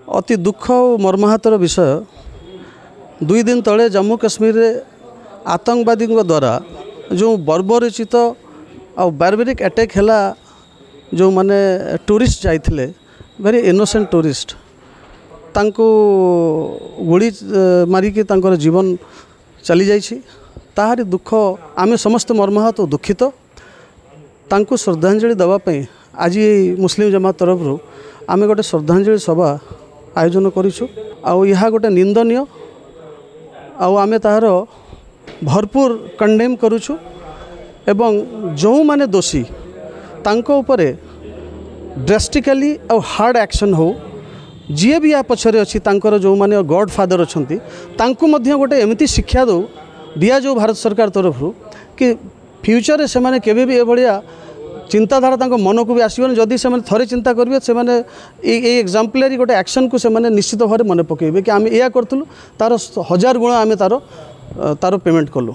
अति दुख और मर्माहतर विषय 2 दिन तले जम्मू कश्मीर रे आतंकवादी द्वारा जो बर्बरचित और बारबेरिक अटैक है जो माने टूरिस्ट जाइथिले वेरी इनोसेंट टूरिस्ट तांको गोली मारिकी तांकर जीवन चली जाइछि ताहारी दुख आमे समस्त मर्माहत और दुखित तांको श्रद्धांजलि देवाई आज मुस्लिम जमात तरफ आमे गोटे श्रद्धांजलि सभा आयोजन करिछु आउ यह गोटे निंदनीय आउ आमे ताहार भरपूर कंडेम करुछु एवं जो माने दोषी तांको उपरे ड्रास्टिकली और हार्ड एक्शन हो जी भी या पछरे अच्छी तांकर जो माने गॉड फादर अच्छी तांको मध्य गोटे एमती शिक्षा दो दिया जो भारत सरकार तरफ कि फ्यूचर से माने केबे भी ए भलिया चिंताधारा तांको मन को भी आसबन जदि से थरे चिंता करेंगे से माने एग्जाम्पलरी गोटे एक्शन को से माने निश्चित भाव मन पकेबे कि आम या करूँ तार 1000 गुण आम तार पेमेंट कलु।